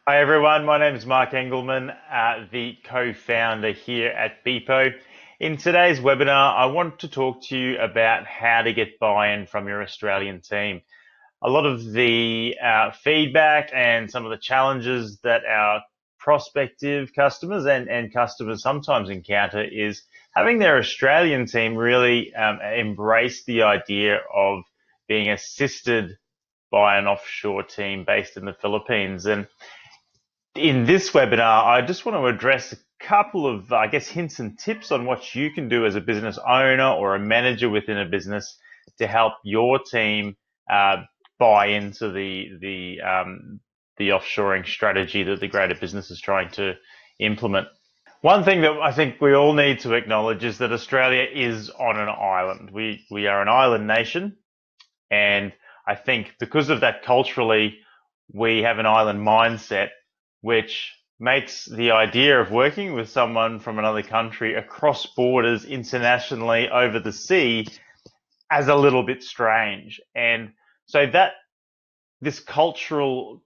Hi everyone, my name is Mark Engelmann, the co-founder here at Beepo. In today's webinar, I want to talk to you about how to get buy-in from your Australian team. A lot of the feedback and some of the challenges that our prospective customers and customers sometimes encounter is having their Australian team really embrace the idea of being assisted by an offshore team based in the Philippines. And in this webinar, I just want to address a couple of, hints and tips on what you can do as a business owner or a manager within a business to help your team buy into the offshoring strategy that the greater business is trying to implement. One thing that I think we all need to acknowledge is that Australia is on an island. We are an island nation, and I think because of that culturally, we have an island mindset, which makes the idea of working with someone from another country across borders internationally over the sea as a little bit strange. And so that this cultural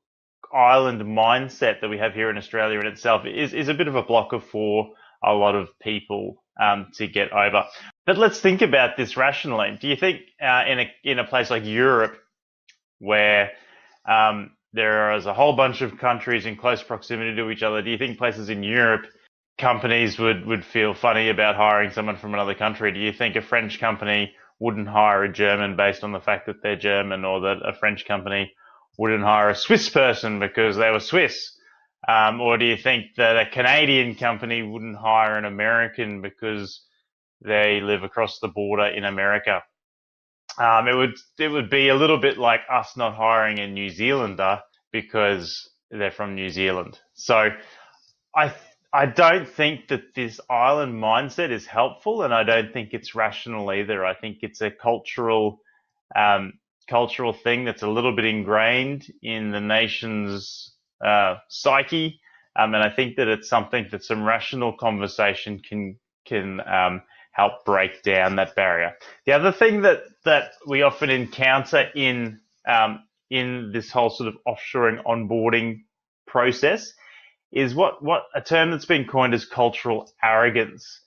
island mindset that we have here in Australia in itself is a bit of a blocker for a lot of people to get over. But let's think about this rationally. Do you think in a place like Europe, where there is a whole bunch of countries in close proximity to each other, do you think places in Europe, companies would feel funny about hiring someone from another country? Do you think a French company wouldn't hire a German based on the fact that they're German, or that a French company wouldn't hire a Swiss person because they were Swiss? Or do you think that a Canadian company wouldn't hire an American because they live across the border in America? It would be a little bit like us not hiring a New Zealander because they're from New Zealand. So I don't think that this island mindset is helpful, and I don't think it's rational either. I think it's a cultural thing that's a little bit ingrained in the nation's psyche, and I think that it's something that some rational conversation can help break down that barrier. The other thing that we often encounter in this whole sort of offshoring onboarding process is what a term that's been coined as cultural arrogance.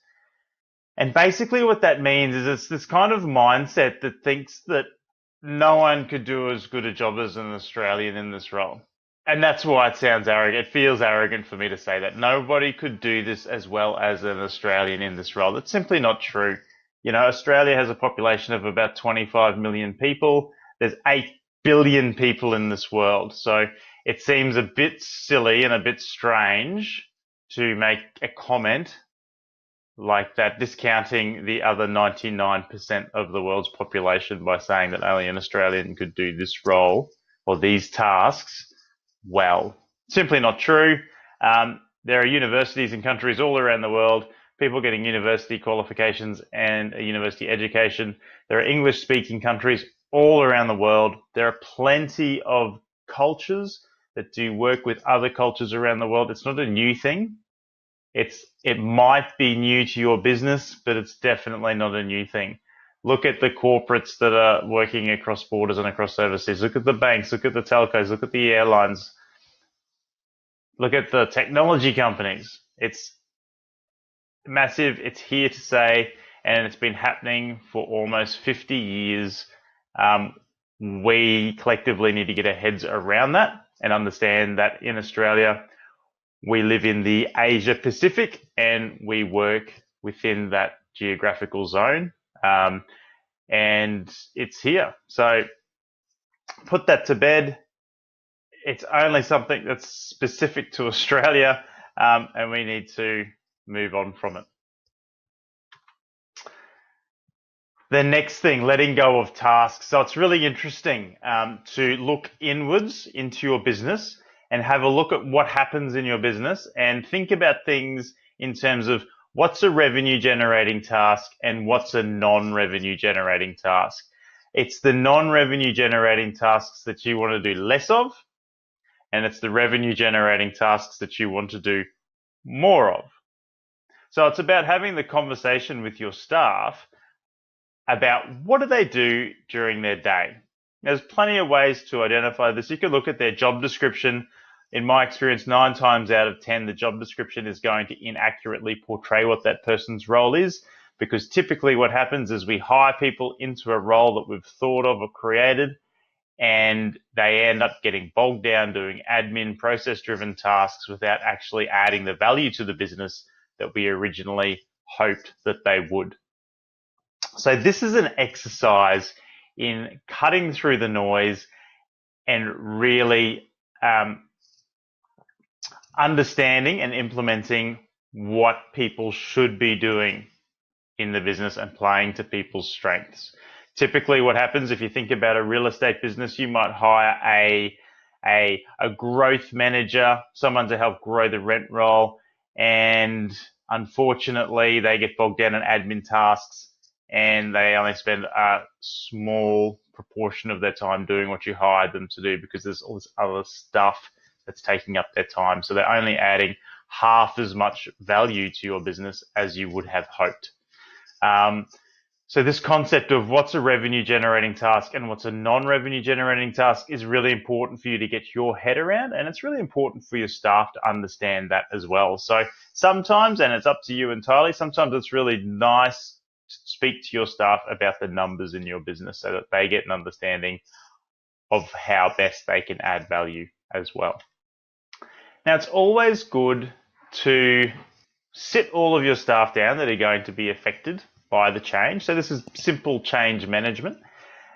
And basically what that means is it's this kind of mindset that thinks that no one could do as good a job as an Australian in this role. And that's why it sounds arrogant. It feels arrogant for me to say that. Nobody could do this as well as an Australian in this role. That's simply not true. You know, Australia has a population of about 25 million people. There's 8 billion people in this world. So it seems a bit silly and a bit strange to make a comment like that, discounting the other 99% of the world's population by saying that only an Australian could do this role or these tasks well. Simply not true. There are universities in countries all around the world, people getting university qualifications and a university education. There are English-speaking countries all around the world. There are plenty of cultures that do work with other cultures around the world. It's not a new thing. It might be new to your business, but it's definitely not a new thing. Look at the corporates that are working across borders and across overseas. Look at the banks, look at the telcos, look at the airlines, look at the technology companies. It's massive, it's here to stay, and it's been happening for almost 50 years. We collectively need to get our heads around that and understand that in Australia, we live in the Asia Pacific and we work within that geographical zone. And it's here. So put that to bed. It's only something that's specific to Australia, and we need to move on from it. The next thing, letting go of tasks. So it's really interesting to look inwards into your business and have a look at what happens in your business and think about things in terms of what's a revenue generating task and what's a non-revenue generating task. It's the non-revenue generating tasks that you want to do less of, and it's the revenue generating tasks that you want to do more of. So it's about having the conversation with your staff about what do they do during their day. There's plenty of ways to identify this. You can look at their job description, in my experience, 9 times out of 10, the job description is going to inaccurately portray what that person's role is, because typically what happens is we hire people into a role that we've thought of or created, and they end up getting bogged down doing admin, process-driven tasks without actually adding the value to the business that we originally hoped that they would. So this is an exercise in cutting through the noise and really understanding and implementing what people should be doing in the business and playing to people's strengths. Typically what happens, if you think about a real estate business, you might hire a growth manager, someone to help grow the rent roll, and unfortunately they get bogged down in admin tasks and they only spend a small proportion of their time doing what you hired them to do, because there's all this other stuff that's taking up their time. So they're only adding half as much value to your business as you would have hoped. So this concept of what's a revenue generating task and what's a non-revenue generating task is really important for you to get your head around, and it's really important for your staff to understand that as well. So sometimes, and it's up to you entirely, sometimes it's really nice to speak to your staff about the numbers in your business so that they get an understanding of how best they can add value as well. Now, it's always good to sit all of your staff down that are going to be affected by the change. So this is simple change management.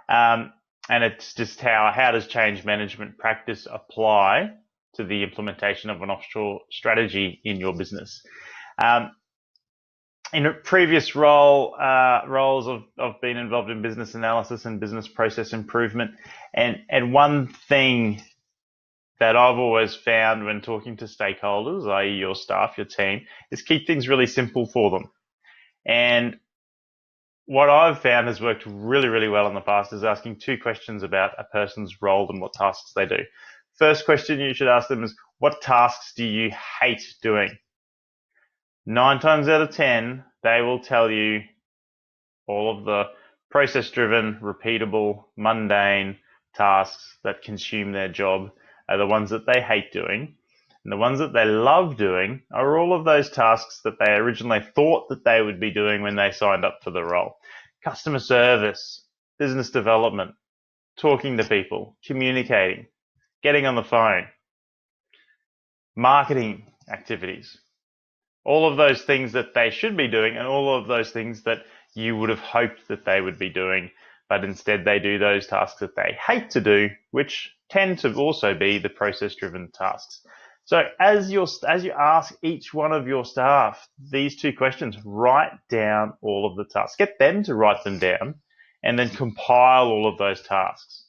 And it's just how does change management practice apply to the implementation of an offshore strategy in your business. In a previous roles, I've been involved in business analysis and business process improvement. And one thing that I've always found when talking to stakeholders, i.e. your staff, your team, is keep things really simple for them. And what I've found has worked really, really well in the past is asking 2 questions about a person's role and what tasks they do. First question you should ask them is, what tasks do you hate doing? 9 times out of 10, they will tell you all of the process-driven, repeatable, mundane tasks that consume their job are the ones that they hate doing. And the ones that they love doing are all of those tasks that they originally thought that they would be doing when they signed up for the role. Customer service, business development, talking to people, communicating, getting on the phone, marketing activities. All of those things that they should be doing, and all of those things that you would have hoped that they would be doing, but instead they do those tasks that they hate to do, which tend to also be the process-driven tasks. So as you ask each one of your staff these 2 questions, write down all of the tasks. Get them to write them down and then compile all of those tasks.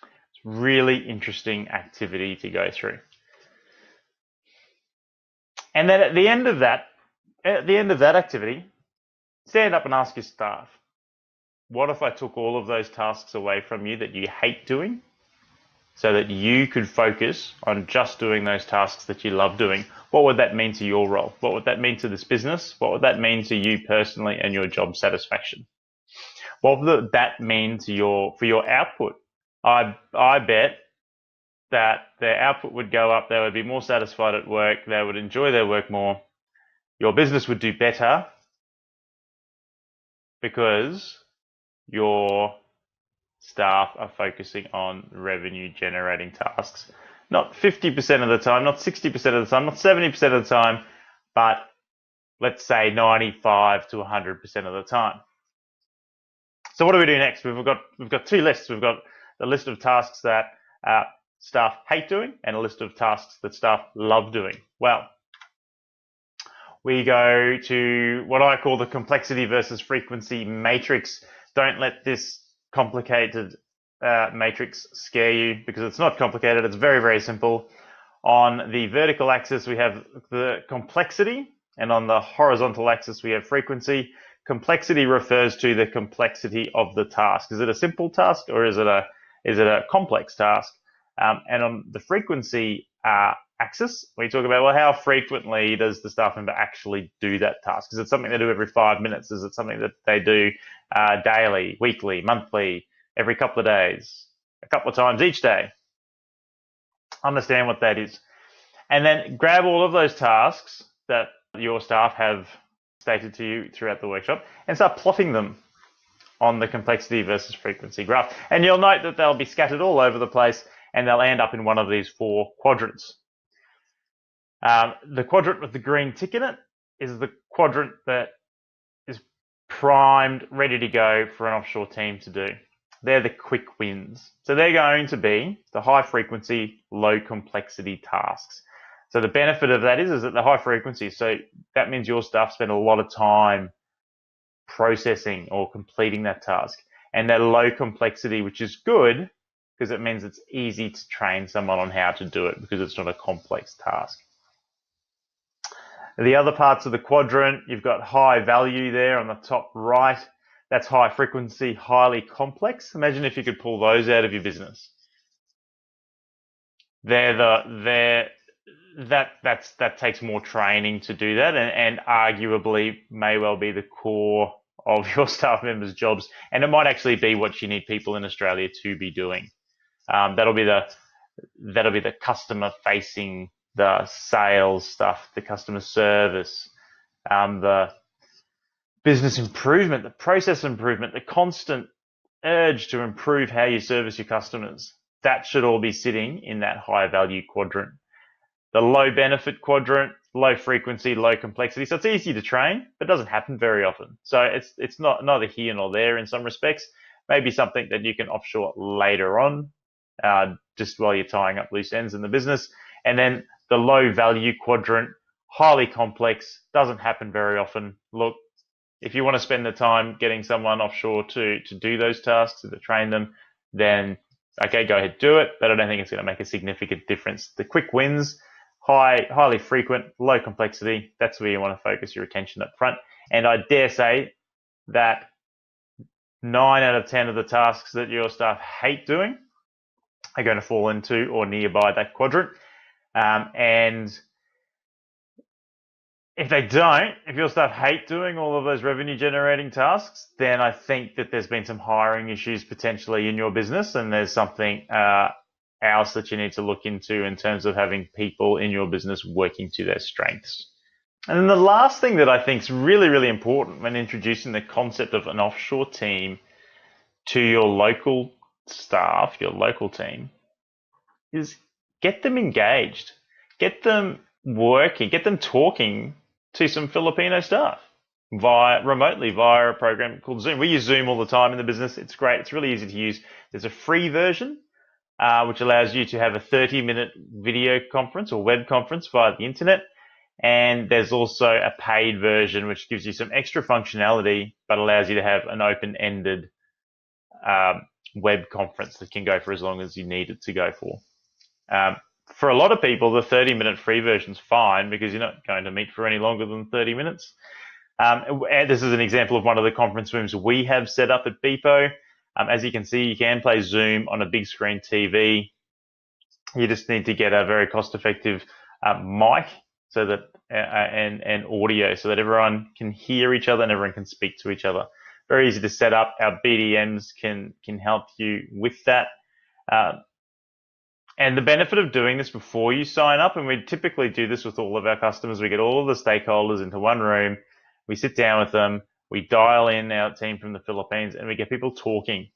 It's a really interesting activity to go through. And then at the end of that activity, stand up and ask your staff, what if I took all of those tasks away from you that you hate doing, so that you could focus on just doing those tasks that you love doing? What would that mean to your role? What would that mean to this business? What would that mean to you personally and your job satisfaction? What would that mean to for your output? I bet that their output would go up, they would be more satisfied at work, they would enjoy their work more, your business would do better because your staff are focusing on revenue generating tasks. Not 50% of the time, not 60% of the time, not 70% of the time, but let's say 95 to 100% of the time. So what do we do next? We've got 2 lists. We've got the list of tasks that staff hate doing and a list of tasks that staff love doing. Well, we go to what I call the complexity versus frequency matrix. Don't let this complicated matrix scare you, because it's not complicated. It's very, very simple. On the vertical axis, we have the complexity, and on the horizontal axis, we have frequency. Complexity refers to the complexity of the task. Is it a simple task or is it a complex task? And on the frequency axis, we talk about, well, how frequently does the staff member actually do that task? Is it something they do every 5 minutes? Is it something that they do daily, weekly, monthly, every couple of days, a couple of times each day? Understand what that is. And then grab all of those tasks that your staff have stated to you throughout the workshop and start plotting them on the complexity versus frequency graph. And you'll note that they'll be scattered all over the place and they'll end up in one of these 4 quadrants. The quadrant with the green tick in it is the quadrant that is primed, ready to go for an offshore team to do. They're the quick wins. So they're going to be the high frequency, low complexity tasks. So the benefit of that is that the high frequency, so that means your staff spend a lot of time processing or completing that task. And that low complexity, which is good because it means it's easy to train someone on how to do it because it's not a complex task. The other parts of the quadrant, you've got high value there on the top right. That's high frequency, highly complex. Imagine if you could pull those out of your business. That takes more training to do that, and arguably may well be the core of your staff members' jobs, and it might actually be what you need people in Australia to be doing. That'll be the customer facing, the sales stuff, the customer service, the business improvement, the process improvement, the constant urge to improve how you service your customers. That should all be sitting in that high value quadrant. The low benefit quadrant, low frequency, low complexity. So it's easy to train, but doesn't happen very often. So it's not neither here nor there in some respects. Maybe something that you can offshore later on, just while you're tying up loose ends in the business. And then the low value quadrant, highly complex, doesn't happen very often. Look, if you want to spend the time getting someone offshore to do those tasks, to train them, then okay, go ahead, do it. But I don't think it's going to make a significant difference. The quick wins, highly frequent, low complexity, that's where you want to focus your attention up front. And I dare say that 9 out of 10 of the tasks that your staff hate doing are going to fall into or nearby that quadrant. And if they don't, if your staff hate doing all of those revenue generating tasks, then I think that there's been some hiring issues potentially in your business, and there's something else that you need to look into in terms of having people in your business working to their strengths. And then the last thing that I think is really, really important when introducing the concept of an offshore team to your local staff, your local team, is get them engaged, get them working, get them talking to some Filipino staff remotely via a program called Zoom. We use Zoom all the time in the business. It's great. It's really easy to use. There's a free version, which allows you to have a 30-minute video conference or web conference via the internet. And there's also a paid version, which gives you some extra functionality, but allows you to have an open-ended web conference that can go for as long as you need it to go for. For a lot of people, the 30-minute free version is fine because you're not going to meet for any longer than 30 minutes. And this is an example of one of the conference rooms we have set up at Beepo. As you can see, you can play Zoom on a big screen TV. You just need to get a very cost-effective mic so that and audio so that everyone can hear each other and everyone can speak to each other. Very easy to set up. Our BDMs can help you with that. And the benefit of doing this before you sign up, and we typically do this with all of our customers, we get all of the stakeholders into one room, we sit down with them, we dial in our team from the Philippines, and we get people talking.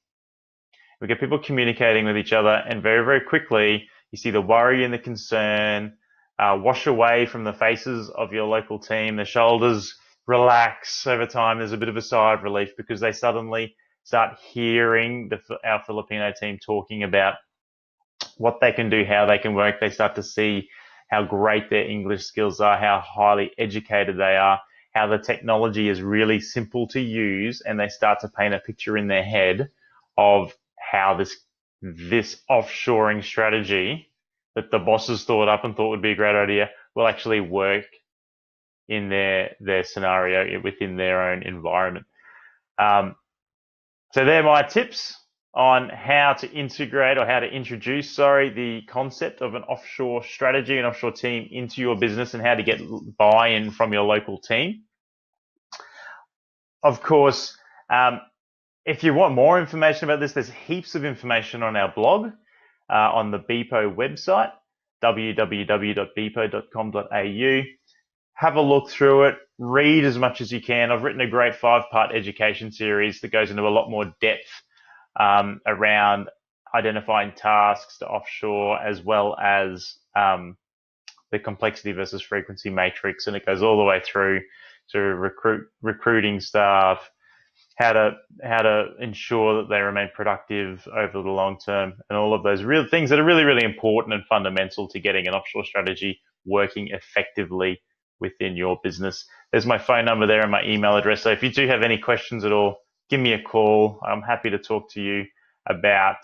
We get people communicating with each other, and very, very quickly, you see the worry and the concern wash away from the faces of your local team. The shoulders relax over time. There's a bit of a sigh of relief because they suddenly start hearing our Filipino team talking about what they can do, how they can work. They start to see how great their English skills are, how highly educated they are, how the technology is really simple to use, and they start to paint a picture in their head of how this offshoring strategy that the bosses thought up and thought would be a great idea will actually work in their scenario within their own environment. So they're my tips on how to integrate or how to introduce, the concept of an offshore strategy, an offshore team into your business, and how to get buy-in from your local team. Of course, if you want more information about this, there's heaps of information on our blog, on the Beepo website. www.beepo.com.au. Have a look through it, read as much as you can. I've written a great 5-part education series that goes into a lot more depth around identifying tasks to offshore, as well as the complexity versus frequency matrix, and it goes all the way through to recruiting staff, how to ensure that they remain productive over the long term, and all of those real things that are really, really important and fundamental to getting an offshore strategy working effectively within your business. There's my phone number there and my email address. So if you do have any questions at all, give me a call. I'm happy to talk to you about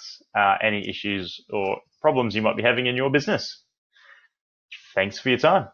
any issues or problems you might be having in your business. Thanks for your time.